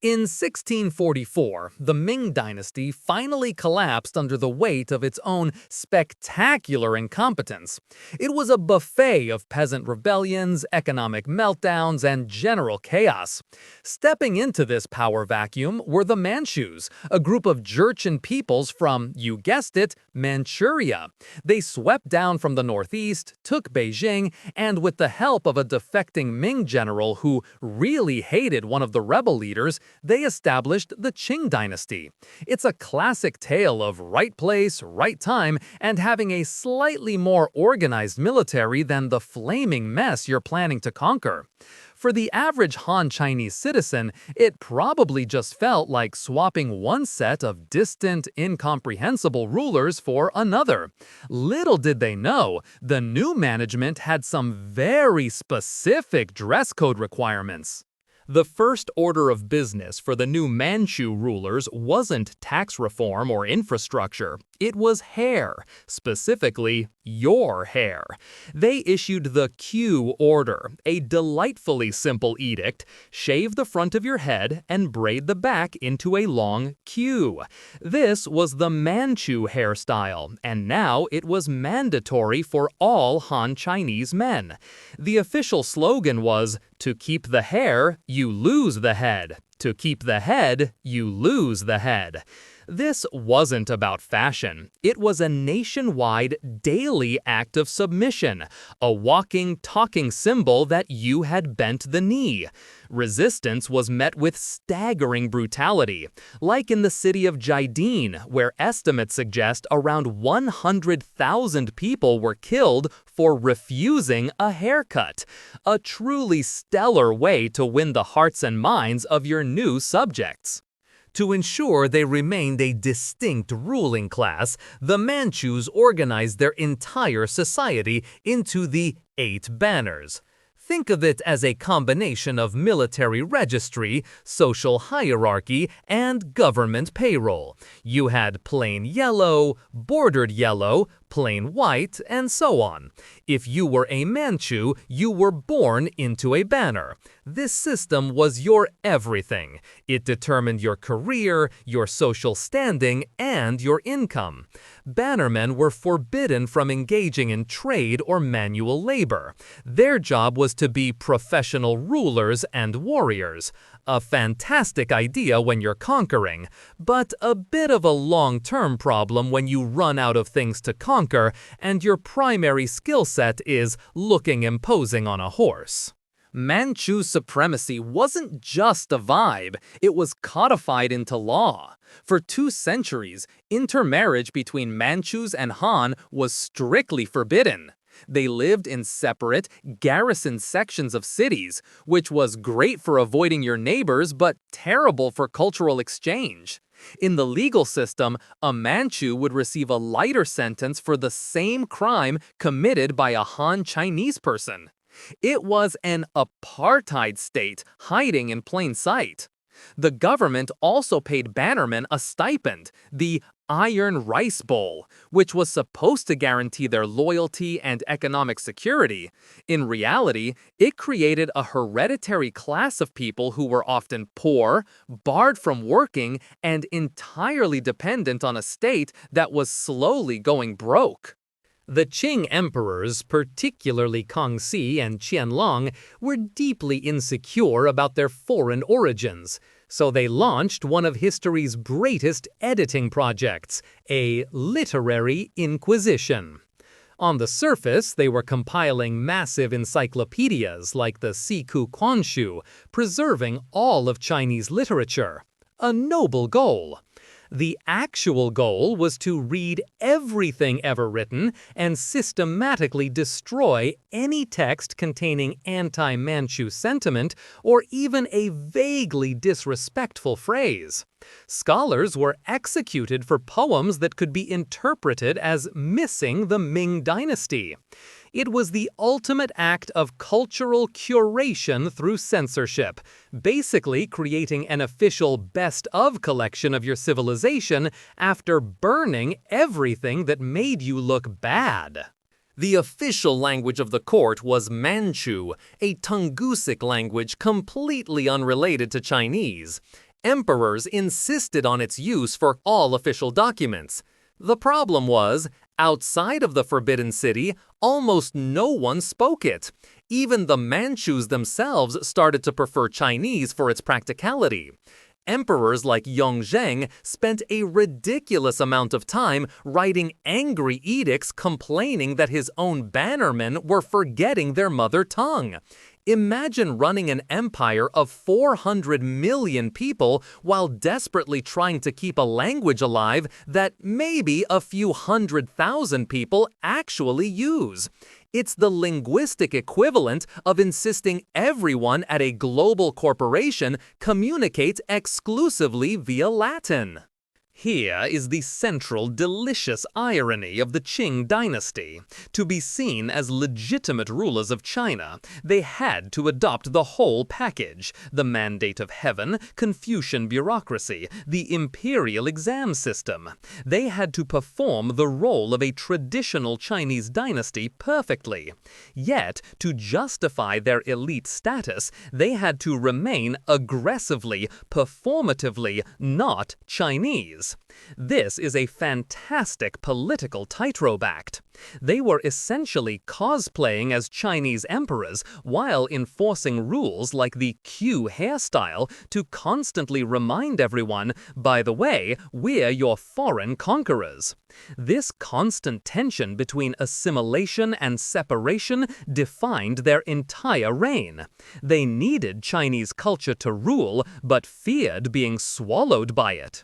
In 1644, the Ming Dynasty finally collapsed under the weight of its own spectacular incompetence. It was a buffet of peasant rebellions, economic meltdowns, and general chaos. Stepping into this power vacuum were the Manchus, a group of Jurchen peoples from, you guessed it, Manchuria. They swept down from the northeast, took Beijing, and with the help of a defecting Ming general who really hated one of the rebel leaders, they established the Qing Dynasty. It's a classic tale of right place, right time, and having a slightly more organized military than the flaming mess you're planning to conquer. For the average Han Chinese citizen, it probably just felt like swapping one set of distant, incomprehensible rulers for another. Little did they know, the new management had some very specific dress code requirements. The first order of business for the new Manchu rulers wasn't tax reform or infrastructure. It was hair, specifically your hair. They issued the Q order, a delightfully simple edict: shave the front of your head and braid the back into a long Q. This was the Manchu hairstyle, and now it was mandatory for all Han Chinese men. The official slogan was, "To keep the hair, you lose the head. To keep the head, you lose the head." This wasn't about fashion. It was a nationwide, daily act of submission, a walking, talking symbol that you had bent the knee. Resistance was met with staggering brutality, like in the city of Jidin, where estimates suggest around 100,000 people were killed for refusing a haircut. A truly stellar way to win the hearts and minds of your new subjects. To ensure they remained a distinct ruling class, the Manchus organized their entire society into the 8 banners. Think of it as a combination of military registry, social hierarchy, and government payroll. You had plain yellow, bordered yellow, plain white, and so on. If you were a Manchu, you were born into a banner. This system was your everything. It determined your career, your social standing, and your income. Bannermen were forbidden from engaging in trade or manual labor. Their job was to be professional rulers and warriors. A fantastic idea when you're conquering, but a bit of a long-term problem when you run out of things to conquer and your primary skill set is looking imposing on a horse. Manchu supremacy wasn't just a vibe, it was codified into law. For 2 centuries, intermarriage between Manchus and Han was strictly forbidden. They lived in separate, garrisoned sections of cities, which was great for avoiding your neighbors but terrible for cultural exchange. In the legal system, a Manchu would receive a lighter sentence for the same crime committed by a Han Chinese person. It was an apartheid state hiding in plain sight. The government also paid bannermen a stipend, the Iron Rice Bowl, which was supposed to guarantee their loyalty and economic security. In reality, it created a hereditary class of people who were often poor, barred from working, and entirely dependent on a state that was slowly going broke. The Qing emperors, particularly Kangxi and Qianlong, were deeply insecure about their foreign origins, so they launched one of history's greatest editing projects, a literary inquisition. On the surface, they were compiling massive encyclopedias like the Siku Quanshu, preserving all of Chinese literature. A noble goal. The actual goal was to read everything ever written and systematically destroy any text containing anti-Manchu sentiment or even a vaguely disrespectful phrase. Scholars were executed for poems that could be interpreted as missing the Ming Dynasty. It was the ultimate act of cultural curation through censorship, basically creating an official best-of collection of your civilization after burning everything that made you look bad. The official language of the court was Manchu, a Tungusic language completely unrelated to Chinese. Emperors insisted on its use for all official documents. The problem was, outside of the Forbidden City, almost no one spoke it. Even the Manchus themselves started to prefer Chinese for its practicality. Emperors like Yongzheng spent a ridiculous amount of time writing angry edicts complaining that his own bannermen were forgetting their mother tongue. Imagine running an empire of 400 million people while desperately trying to keep a language alive that maybe a few 100,000 people actually use. It's the linguistic equivalent of insisting everyone at a global corporation communicate exclusively via Latin. Here is the central delicious irony of the Qing Dynasty. To be seen as legitimate rulers of China, they had to adopt the whole package: the mandate of heaven, Confucian bureaucracy, the imperial exam system. They had to perform the role of a traditional Chinese dynasty perfectly. Yet, to justify their elite status, they had to remain aggressively, performatively not Chinese. This is a fantastic political tightrope act. They were essentially cosplaying as Chinese emperors while enforcing rules like the Q hairstyle to constantly remind everyone, by the way, we're your foreign conquerors. This constant tension between assimilation and separation defined their entire reign. They needed Chinese culture to rule, but feared being swallowed by it.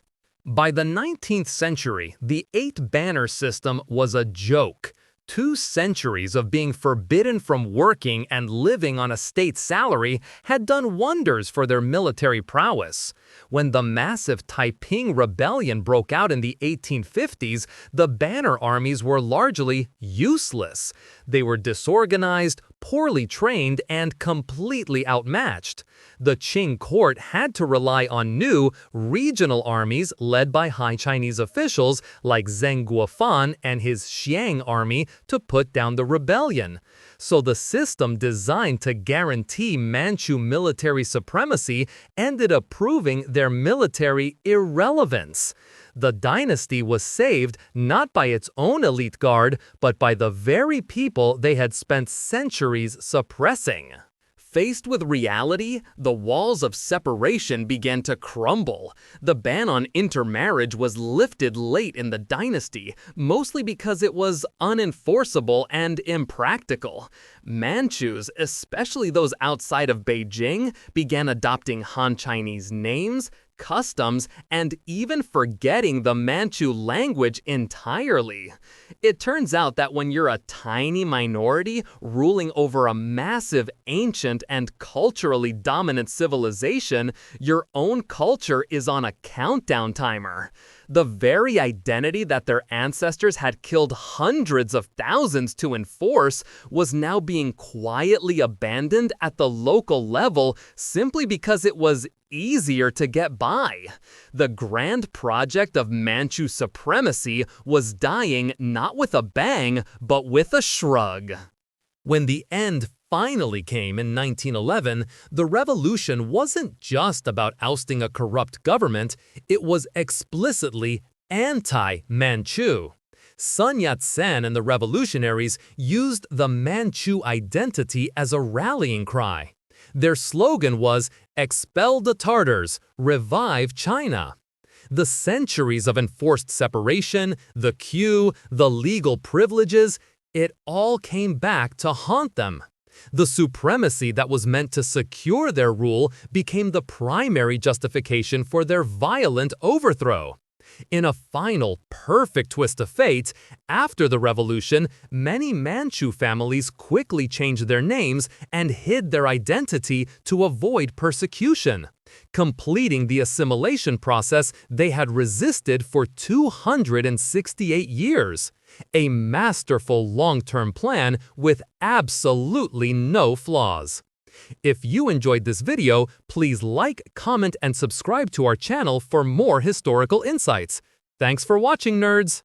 By the 19th century, the eight-banner system was a joke. 2 centuries of being forbidden from working and living on a state salary had done wonders for their military prowess. When the massive Taiping Rebellion broke out in the 1850s, the banner armies were largely useless. They were disorganized, poorly trained, and completely outmatched. The Qing court had to rely on new, regional armies led by high Chinese officials like Zheng Guofan and his Xiang army to put down the rebellion. So the system designed to guarantee Manchu military supremacy ended up proving their military irrelevance. The dynasty was saved not by its own elite guard, but by the very people they had spent centuries suppressing. Faced with reality, the walls of separation began to crumble. The ban on intermarriage was lifted late in the dynasty, mostly because it was unenforceable and impractical. Manchus, especially those outside of Beijing, began adopting Han Chinese names, customs, and even forgetting the Manchu language entirely. It turns out that when you're a tiny minority ruling over a massive, ancient, and culturally dominant civilization, your own culture is on a countdown timer. The very identity that their ancestors had killed hundreds of thousands to enforce was now being quietly abandoned at the local level simply because it was easier to get by. The grand project of Manchu supremacy was dying not with a bang, but with a shrug. When the end finally came in 1911, the revolution wasn't just about ousting a corrupt government, it was explicitly anti-Manchu. Sun Yat-sen and the revolutionaries used the Manchu identity as a rallying cry. Their slogan was, "Expel the Tartars, revive China." The centuries of enforced separation, the queue, the legal privileges, it all came back to haunt them. The supremacy that was meant to secure their rule became the primary justification for their violent overthrow. In a final, perfect twist of fate, after the revolution, many Manchu families quickly changed their names and hid their identity to avoid persecution, completing the assimilation process they had resisted for 268 years. A masterful long-term plan with absolutely no flaws. If you enjoyed this video, please like, comment, and subscribe to our channel for more historical insights. Thanks for watching, nerds!